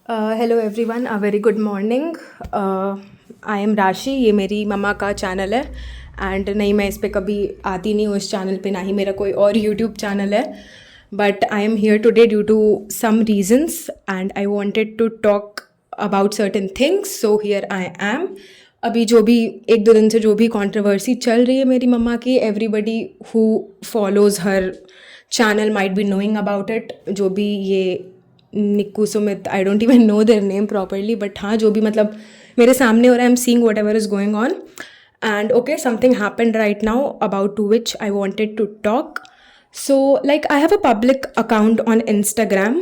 Hello everyone, a very good morning. I am राशि। ये मेरी मम्मा का चैनल है एंड नहीं, मैं इस पे कभी आती नहीं हूँ इस चैनल पे, ना ही मेरा कोई और यूट्यूब चैनल है। But I am here today due to some reasons and I wanted to talk about certain things, so here I am. अभी जो भी एक दो दिन से जो भी कंट्रोवर्सी चल रही है मेरी मम्मा की, everybody who follows her channel might be knowing about it. जो भी ये Nikku Sumit, I don't even know their name properly, but हाँ, जो भी मतलब मेरे सामने हो रहा है, I am seeing whatever is going on. And okay, something happened right now about to which I wanted to talk. So like I have a public account on Instagram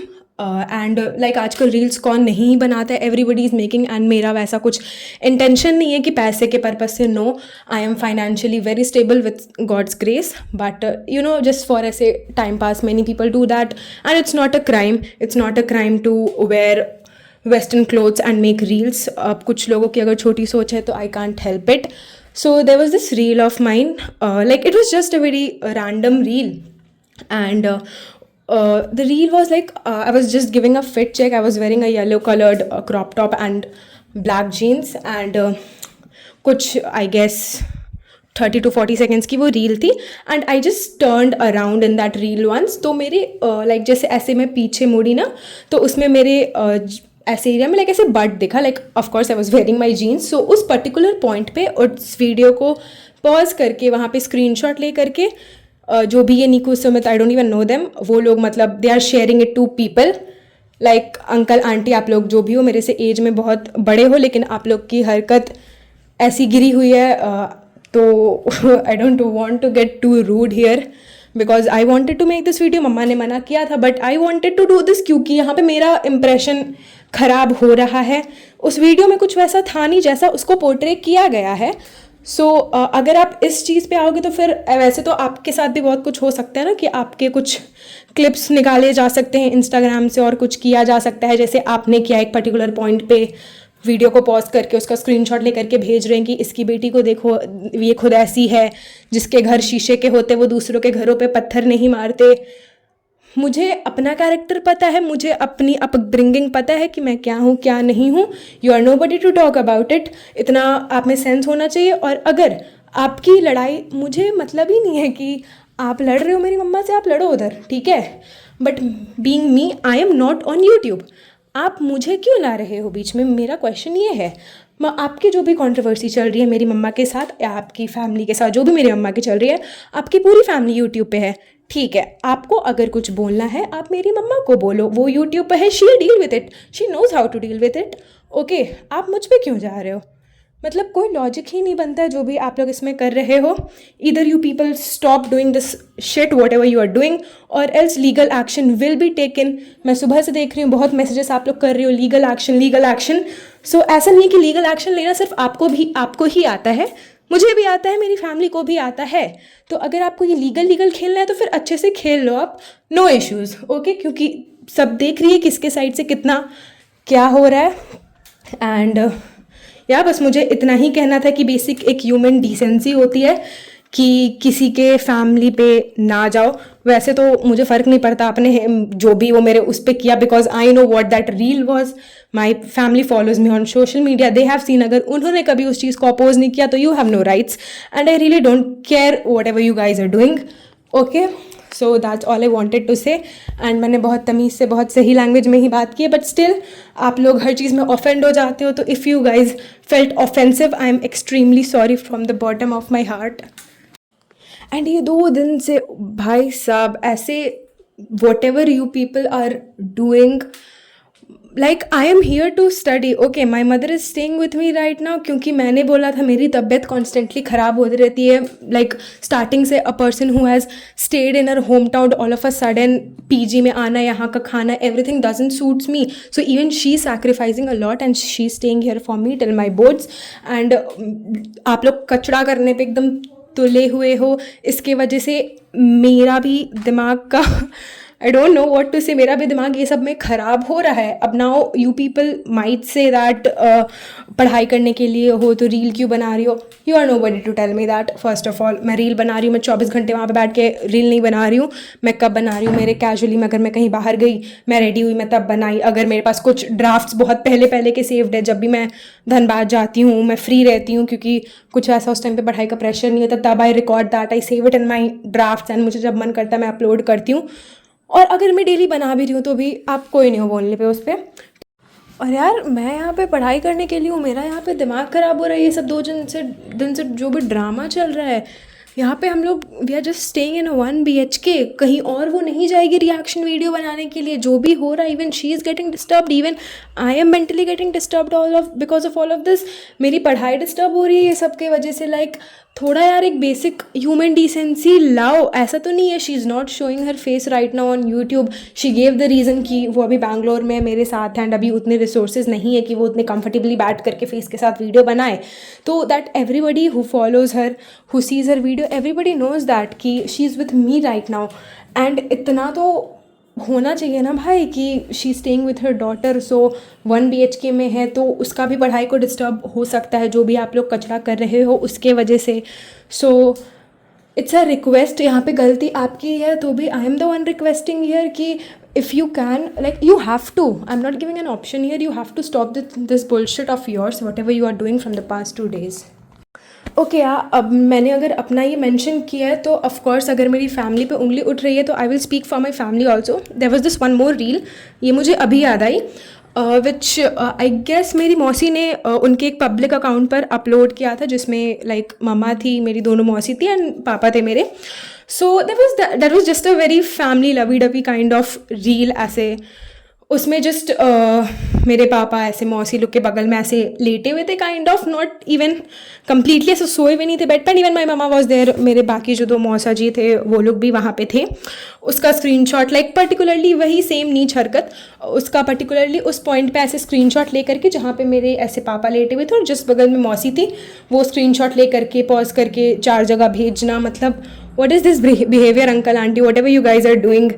and like आजकल reels कौन नहीं बनाता है, everybody is making, and मेरा वैसा कुछ intention नहीं है कि पैसे के पर्पज से, no, I M financially very stable with God's grace, but you know, just for ऐसे time pass many people do that and it's not a crime to where western clothes and make reels. अब कुछ लोगों की अगर छोटी सोच है तो I can't help it. So there was this reel of mine, like it was just a very random reel, and the reel was like I was just giving a fit check. I was wearing a yellow colored crop top and black jeans, and कुछ I guess 30 to 40 seconds की वो reel थी. And I just turned around in that reel once. तो मेरे like जैसे ऐसे मैं पीछे मुड़ी ना, तो उसमें मेरे ऐसे एरिया में लाइक ऐसे बट दिखा. Like of course I was wearing my jeans. So उस पर्टिकुलर पॉइंट पे उस वीडियो को पॉज करके वहाँ पे स्क्रीनशॉट ले करके जो भी ये Niku Sumit, I don't even know them, वो लोग मतलब they are sharing it to people. Like uncle aunty, आप लोग जो भी हो, मेरे से एज में बहुत बड़े हो, लेकिन आप लोग की हरकत ऐसी गिरी हुई है. तो I don't want to get to rude here because I wanted to make this video. Mamma ने मना किया था, but I wanted to do this क्योंकि यहाँ पे मेरा इंप्रेशन ख़राब हो रहा है. उस वीडियो में कुछ वैसा था नहीं जैसा उसको पोर्ट्रे किया गया है. सो अगर आप इस चीज़ पे आओगे तो फिर वैसे तो आपके साथ भी बहुत कुछ हो सकता है ना, कि आपके कुछ क्लिप्स निकाले जा सकते हैं इंस्टाग्राम से और कुछ किया जा सकता है, जैसे आपने किया एक पर्टिकुलर पॉइंट पे वीडियो को पॉज करके उसका स्क्रीनशॉट लेकर के भेज रहे हैं कि इसकी बेटी को देखो, ये खुद ऐसी है, जिसके घर शीशे के होते वो दूसरों के घरों पे पत्थर नहीं मारते. मुझे अपना कैरेक्टर पता है, मुझे अपनी अपब्रिंगिंग पता है कि मैं क्या हूँ क्या नहीं हूँ. You are nobody to talk about it. इतना आप में सेंस होना चाहिए. और अगर आपकी लड़ाई, मुझे मतलब ही नहीं है कि आप लड़ रहे हो मेरी मम्मा से, आप लड़ो उधर, ठीक है, but being me, I am not on YouTube. आप मुझे क्यों ला रहे हो बीच में? मेरा क्वेश्चन ये है. आपकी जो भी कंट्रोवर्सी चल रही है मेरी मम्मा के साथ या आपकी फैमिली के साथ, जो भी मेरी मम्मा की चल रही है, आपकी पूरी फैमिली यूट्यूब पे है, ठीक है. आपको अगर कुछ बोलना है आप मेरी मम्मा को बोलो, वो यूट्यूब पे है, she deal with it, she knows how to deal with it. Okay, आप मुझ पे क्यों जा रहे हो? मतलब कोई लॉजिक ही नहीं बनता है जो भी आप लोग इसमें कर रहे हो. इधर you people stop doing this shit whatever you are doing, or else legal action will be taken. मैं सुबह से देख रही हूँ बहुत मैसेजेस आप लोग कर रहे हो, लीगल एक्शन लीगल एक्शन. सो ऐसा नहीं है कि लीगल एक्शन लेना सिर्फ आपको ही आता है, मुझे भी आता है, मेरी फैमिली को भी आता है. तो अगर आपको ये लीगल खेलना है तो फिर अच्छे से खेल लो आप, नो इश्यूज़, ओके, क्योंकि सब देख रही है किसके साइड से कितना क्या हो रहा है. एंड या बस मुझे इतना ही कहना था कि बेसिक एक ह्यूमन डिसेंसी होती है कि किसी के फैमिली पे ना जाओ. वैसे तो मुझे फ़र्क नहीं पड़ता आपने जो भी वो मेरे उस पर किया, because I know what that reel was. My family follows me on social media, they have seen. अगर उन्होंने कभी उस चीज़ को अपोज नहीं किया तो you have no rights, and I really don't care whatever you guys are doing. Okay, so that's all I wanted to say. And मैंने बहुत तमीज़ से बहुत सही लैंग्वेज में ही बात की है, बट स्टिल आप लोग हर चीज़ में ऑफेंड हो जाते हो. तो if you guys felt offensive, I am extremely sorry from the bottom of my heart. And ये 2 दिन से भाई साहब ऐसे whatever you people are doing, like I am here to study. Okay, my mother is staying with me right now, क्योंकि मैंने बोला था मेरी तबीयत कॉन्स्टेंटली ख़राब होती रहती है. लाइक स्टार्टिंग से a person who has stayed in her home town, all of a sudden PG में आना, यहाँ का खाना, everything doesn't suits me. So even she sacrificing a lot and she staying here for me till my boards. And आप लोग कचड़ा करने पे एकदम तुले हुए हो, इसके वजह से मेरा भी दिमाग का I don't know what to say, मेरा भी दिमाग ये सब में ख़राब हो रहा है। अब now you people might say that पढ़ाई करने के लिए हो तो रील क्यों बना रही हो। You are nobody to tell me that. First of all मैं रील बना रही हूँ, मैं 24 घंटे वहाँ पे बैठ के रील नहीं बना रही हूँ। मैं कब बना रही हूँ, मेरे कैजुअली में अगर मैं कहीं बाहर गई, मैं रेडी हुई, मैं तब बनाई। अगर मेरे पास कुछ ड्राफ्ट्स बहुत पहले पहले के सेव्ड है, जब भी मैं धनबाद जाती हूँ, मैं फ्री रहती हूँ क्योंकि कुछ ऐसा उस टाइम पे पढ़ाई का प्रेशर नहीं होता, तब I record that, I save it in my drafts and मुझे जब मन करता है मैं अपलोड करती हूँ। और अगर मैं डेली बना भी रही हूँ तो भी आप कोई नहीं हो बोलने पे उस पर। और यार मैं यहाँ पे पढ़ाई करने के लिए हूँ, मेरा यहाँ पे दिमाग ख़राब हो रहा है। ये सब 2 दिन से जो भी ड्रामा चल रहा है यहाँ पे, हम लोग we are just staying in 1 BHK, कहीं और वो नहीं जाएगी रिएक्शन वीडियो बनाने के लिए। जो भी हो रहा है, even she is getting disturbed, even I am mentally getting disturbed because of all of this. मेरी पढ़ाई डिस्टर्ब हो रही है ये सब के वजह से। लाइक थोड़ा यार एक बेसिक ह्यूमन डिसेंसी लाओ। ऐसा तो नहीं है she is not showing her face right now on YouTube. She gave the reason कि वो अभी बैंगलोर में मेरे साथ है एंड अभी उतने रिसोर्सेज नहीं है कि वो उतने कंफर्टेबली बैठ करके फेस के साथ वीडियो बनाए। तो that everybody who follows her, who sees her video, everybody knows that कि she is with me right now. And इतना तो होना चाहिए ना भाई कि she staying with her daughter, so 1 BHK में है तो उसका भी पढ़ाई को डिस्टर्ब हो सकता है, जो भी आप लोग कचरा कर रहे हो उसके वजह से। सो इट्स अ रिक्वेस्ट, यहाँ पे गलती आपकी है तो भी I am the one requesting here कि if you can, like you have to, I am not giving an option here, you have to stop this bullshit of yours whatever you are doing from the past 2 days। Okay यार, अब मैंने अगर अपना ये mention किया है तो of course अगर मेरी फैमिली पे उंगली उठ रही है तो I will speak for my family also. There was this one more reel, ये मुझे अभी याद आई, विच आई गेस मेरी मौसी ने उनके एक पब्लिक अकाउंट पर अपलोड किया था, जिसमें लाइक मम्मा थी, मेरी दोनों मौसी थी एंड पापा थे मेरे। So that was just a very family lovey dovey kind of reel. ऐसे उसमें जस्ट मेरे पापा ऐसे मौसी लोग के बगल में ऐसे लेटे हुए थे, kind of, not even completely ऐसे सोए हुए नहीं थे बेड पर। इवन माई मामा वॉज देयर, मेरे बाकी जो 2 मौसा जी थे वो लोग भी वहाँ पे थे। उसका स्क्रीनशॉट, लाइक पर्टिकुलरली वही सेम नीच हरकत, उसका पर्टिकुलरली उस पॉइंट पे ऐसे स्क्रीनशॉट ले करके जहाँ पे मेरे ऐसे पापा लेटे हुए थे और जिस बगल में मौसी थी, वो स्क्रीनशॉट ले करके पॉज करके 4 जगह भेजना। मतलब what is this behaviour uncle aunty, whatever you guys are doing,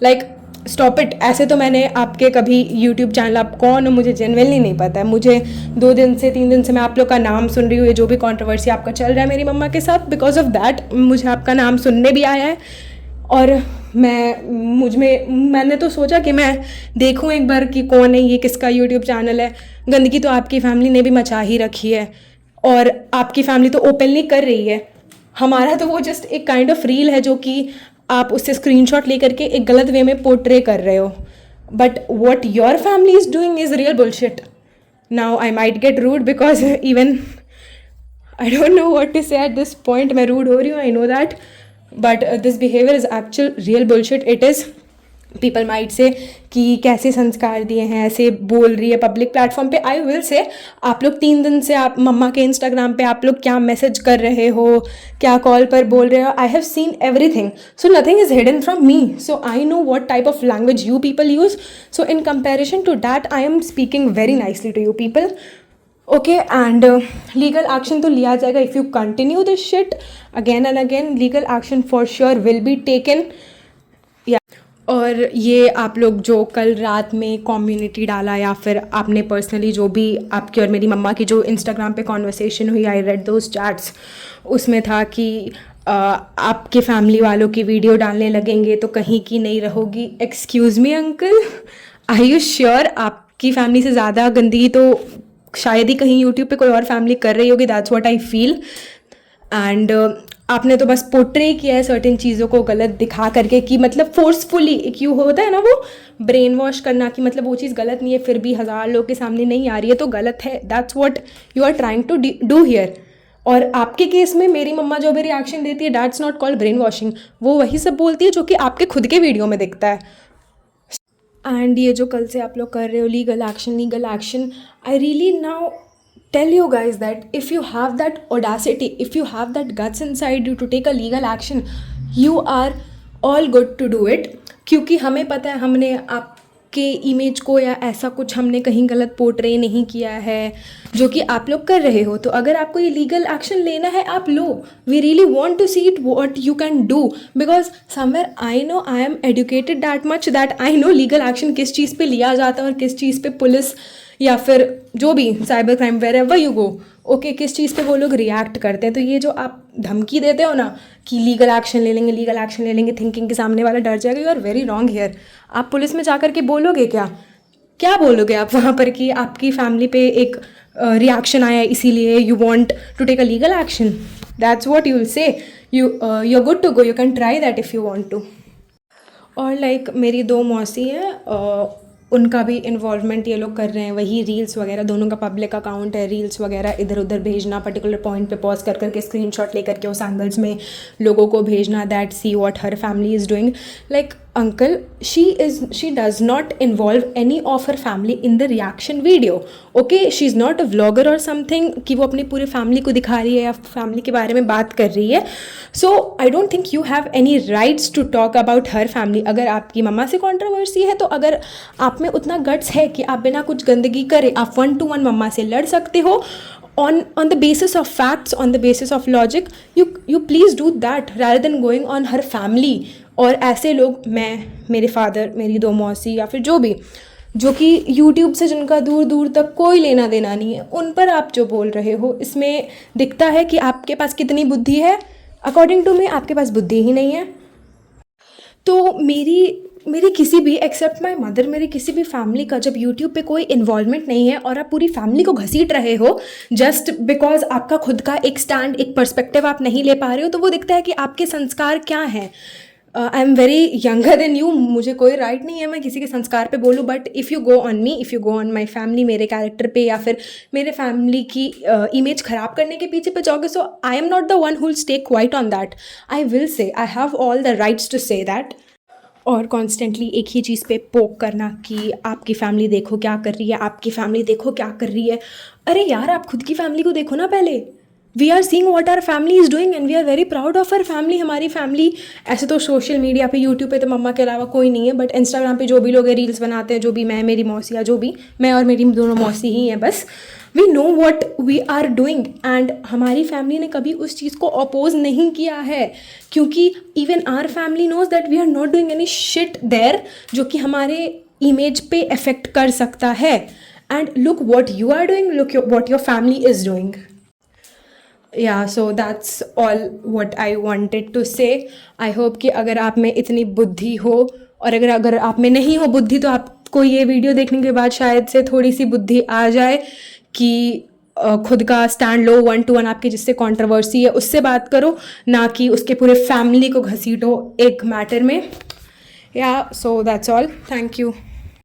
like stop it. ऐसे तो मैंने आपके कभी यूट्यूब चैनल, आप कौन हो मुझे जेन्युइनली नहीं पता है। मुझे 2 दिन से 3 दिन से मैं आप लोग का नाम सुन रही हूँ, ये जो भी कंट्रोवर्सी आपका चल रहा है मेरी मम्मा के साथ, बिकॉज ऑफ दैट मुझे आपका नाम सुनने भी आया है। और मैंने तो सोचा कि मैं देखूँ एक बार कि कौन है ये, किसका यूट्यूब चैनल है। गंदगी तो आपकी फैमिली ने भी मचा ही रखी है और आपकी फैमिली तो ओपनली कर रही है। हमारा तो वो जस्ट एक काइंड ऑफ रील है जो कि आप उससे स्क्रीनशॉट लेकर के एक गलत वे में पोर्ट्रे कर रहे हो। But what your family is doing is real bullshit. Now I might get rude because even I don't know what to say at this point. मैं रूड हो रही हूँ, I know that, but this behaviour is actual real bullshit. It is, people might say कि कैसे संस्कार दिए हैं, ऐसे बोल रही है पब्लिक प्लेटफॉर्म पे। आई विल से आप लोग 3 दिन से आप मम्मा के इंस्टाग्राम पे आप लोग क्या मैसेज कर रहे हो, क्या कॉल पर बोल रहे हो, I have seen everything. So nothing is hidden from me, so I know what type of language you people use. So in comparison to that I am speaking very nicely to you people. Okay, and legal action तो लिया जाएगा if you continue this shit again and again. Legal action for sure will be taken. और ये आप लोग जो कल रात में कम्युनिटी डाला या फिर आपने पर्सनली जो भी आपकी और मेरी मम्मा की जो इंस्टाग्राम पे कॉन्वर्सेशन हुई, आई रेड दोज चैट्स, उसमें था कि आपके फैमिली वालों की वीडियो डालने लगेंगे तो कहीं की नहीं रहोगी। Excuse me uncle, are you sure? आपकी फैमिली से ज़्यादा गंदगी तो शायद ही कहीं यूट्यूब पे कोई और फैमिली कर रही होगी। That's what I feel. And आपने तो बस पोर्ट्रे किया है सर्टेन चीज़ों को गलत दिखा करके कि मतलब फोर्सफुली एक यू होता है ना वो ब्रेन वॉश करना कि मतलब वो चीज़ गलत नहीं है, फिर भी 1000 लोग के सामने नहीं आ रही है तो गलत है। That's what you are trying to do here. और आपके केस में मेरी मम्मा जो भी रिएक्शन देती है, that's not called brain washing. वो वही सब बोलती है जो कि आपके खुद के वीडियो में दिखता है। एंड ये जो कल से आप लोग कर रहे हो legal action, I really now tell you guys that if you have that audacity, if you have that guts inside you to take a legal action, you are all good to do it। क्योंकि हमें पता है, हमने के image को या ऐसा कुछ हमने कहीं गलत पोर्ट्रे नहीं किया है, जो कि आप लोग कर रहे हो। तो अगर आपको ये लीगल एक्शन लेना है आप लो। We really want to see it what you can do, because somewhere I know, I am educated that much that I know legal action किस चीज़ पे लिया जाता है और किस चीज़ पे पुलिस या फिर जो भी cyber crime wherever you go, okay, किस चीज़ पे वो लोग रिएक्ट करते हैं। तो ये जो आप धमकी देते हो ना कि लीगल एक्शन ले लेंगे, लीगल एक्शन ले लेंगे, थिंकिंग के सामने वाला डर जाएगा, you are very wrong here. आप पुलिस में जाकर के बोलोगे क्या बोलोगे आप वहाँ पर कि आपकी फैमिली पे एक रिएक्शन आया इसीलिए you want to take a legal action? That's what you will say. You are good to go, you can try that if you want to. और लाइक मेरी 2 मौसी हैं, उनका भी इन्वॉल्वमेंट ये लोग कर रहे हैं, वही रील्स वगैरह, दोनों का पब्लिक अकाउंट है, रील्स वगैरह इधर उधर भेजना, पर्टिकुलर पॉइंट पे पॉज कर करके स्क्रीनशॉट लेकर के उस एंगल्स में लोगों को भेजना, that see what her family is doing. Like uncle, she does not involve any of her family in the reaction video, okay. She is not a vlogger और समथिंग कि वो अपनी पूरी फैमिली को दिखा रही है या फैमिली के बारे में बात कर रही है। So I don't think you have any rights to talk about her family. अगर आपकी मम्मा से कॉन्ट्रोवर्सी है तो अगर आप में उतना गट्स है कि आप बिना कुछ गंदगी करे आप 1-to-1 मम्मा से लड़ सकते हो on the basis of facts, on the basis of logic, you please do that rather than going on her family। और ऐसे लोग, मेरे फादर, मेरी 2 मौसी या फिर जो कि यूट्यूब से जिनका दूर दूर तक कोई लेना देना नहीं है, उन पर आप जो बोल रहे हो, इसमें दिखता है कि आपके पास कितनी बुद्धि है। अकॉर्डिंग टू मी आपके पास बुद्धि ही नहीं है। तो मेरी किसी भी, एक्सेप्ट माई मदर, मेरी किसी भी फैमिली का जब यूट्यूब पे कोई इन्वॉल्वमेंट नहीं है और आप पूरी फैमिली को घसीट रहे हो जस्ट बिकॉज आपका खुद का एक स्टैंड, एक पर्सपेक्टिव आप नहीं ले पा रहे हो, तो वो दिखता है कि आपके संस्कार क्या हैं। I am very younger than you, मुझे कोई राइट नहीं है मैं किसी के संस्कार पे बोलूँ, but if you go on me, if you go on my family, मेरे कैरेक्टर पे या फिर मेरे फैमिली की इमेज ख़राब करने के पीछे पे जाओगे, so I am not the one who will stay quiet on that. I will say, I have all the rights to say that. और कॉन्स्टेंटली एक ही चीज़ पे पोक करना कि आपकी फैमिली देखो क्या कर रही है, आपकी फैमिली देखो क्या कर रही है। अरे यार, आप खुद की फैमिली को देखो ना पहले। We are seeing what our family is doing and we are very proud of our family. हमारी फैमिली ऐसे तो सोशल मीडिया पे, यूट्यूब पे तो मम्मा के अलावा कोई नहीं है, बट इंस्टाग्राम पे जो भी लोग रील्स बनाते हैं, जो भी मैं, मेरी मौसी या जो भी, मैं और मेरी दोनों मौसी ही हैं बस, we know what we are doing. And हमारी फैमिली ने कभी उस चीज़ को अपोज नहीं किया है, क्योंकि even our family knows that we are not doing any shit there जो कि हमारे इमेज पे इफेक्ट कर सकता है। And look what you are doing, look what your family is doing. या so that's all what I wanted to say. I hope कि अगर आप में इतनी बुद्धि हो, और अगर आप में नहीं हो बुद्धि, तो आपको ये वीडियो देखने के बाद शायद से थोड़ी सी बुद्धि आ जाए कि खुद का स्टैंड लो, 1-to-1 आपकी जिससे कंट्रोवर्सी है उससे बात करो, ना कि उसके पूरे फैमिली को घसीटो एक मैटर में। या so that's all, thank you.